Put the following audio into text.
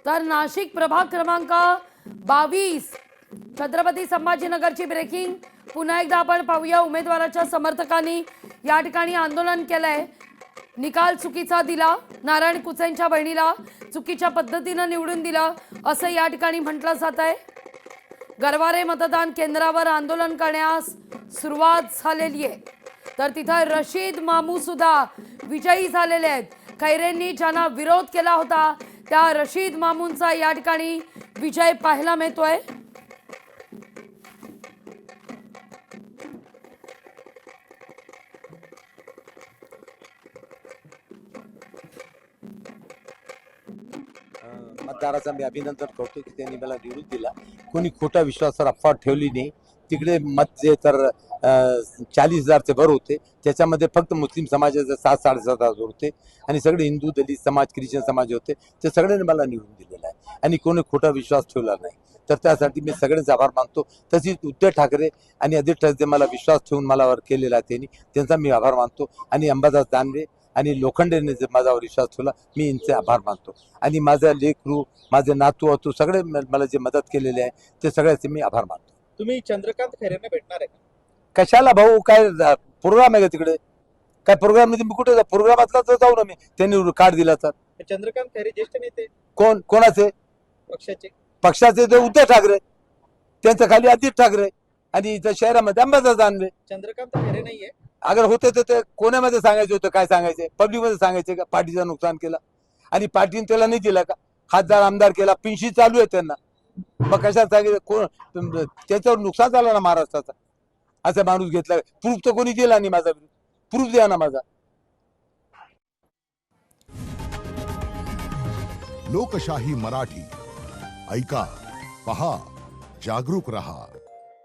तर नाशिक प्रभाग क्रमांक 22 छत्रपती संभाजीनगरची ब्रेकिंग पुन्हा एकदा आपण पाहूया। उमेदवाराच्या समर्थकांनी या ठिकाणी आंदोलन केलंय। निकाल चुकीचा दिला, नारायण कुचेंच्या बहिणीला चुकीच्या पद्धतीने निवडून दिलं असं या ठिकाणी म्हटलं जात आहे। गरवारे मतदान केंद्रावर आंदोलन करण्यास सुरुवात झालेली आहे। तर तिथं रशीद मामू सुद्धा विजयी झालेले आहेत। खैरेंनी ज्यांना विरोध केला होता त्या रशीद मामूंचा या ठिकाणी विजय पाहायला मिळतोय। मतदाराचा मी अभिनंदन करतो की त्यांनी मला निवडून दिला। कोणी खोटा विश्वासावर अफवा ठेवली नाही। तिकडे मत जे तर 40,000 भर होते, त्याच्यामध्ये फक्त मुस्लिम समाजाचे 7-7.5 होते आणि सगळे हिंदू, दलित समाज, ख्रिश्चन समाज होते। ते सगळ्यांनी मला निवडून दिलेला आहे आणि कोणी खोटा विश्वास ठेवला नाही। तर त्यासाठी मी सगळ्यांचे आभार मानतो। तसेच उद्धव ठाकरे आणि आदित्य ठाकरे मला विश्वास ठेवून मला वर केलेला आहे, त्यांचा मी आभार मानतो। आणि अंबादास दानवे आणि लोखंडेने जे माझ्यावर विश्वास ठेवला, मी यांचे आभार मानतो। आणि माझा लेकरू, माझे नातू अतू सगळे मला जे मदत केलेले आहे ते सगळ्याचे मी आभार मानतो। तुम्ही चंद्रकांत खैरेंना भेटणार आहे का? कशाला भाऊ, काय प्रोग्राम आहे का तिकडे? काय प्रोग्राम नाही? मी कुठे प्रोग्रामातला तर जाऊ ना मी, त्यांनी कार्ड दिला तर। चंद्रकांत खैरे ज्येष्ठ नेते कोणाचे पक्षाचे? ते उद्धव ठाकरे, त्यांच्या खाली आदित्य ठाकरे आणि इथं शहरामध्ये अंबादास दानवे। चंद्रकांत खैरे नाहीये? अगर होते तर ते कोणामध्ये सांगायचे होतं? काय सांगायचे? पब्लिक मध्ये सांगायचे का पार्टीचं नुकसान केलं आणि पार्टीने त्याला नाही दिला का? खासदार आमदार केला, पेन्शन चालू आहे त्यांना, मग कशात सांगितलं? कोण त्याच्यावर नुकसान झालं ना महाराष्ट्राचा? असा माणूस घेतला, प्रूफ तर कोणी दिला नाही माझा, प्रूफ द्या ना माझा। लोकशाही मराठी ऐका, पहा, जागरूक रहा।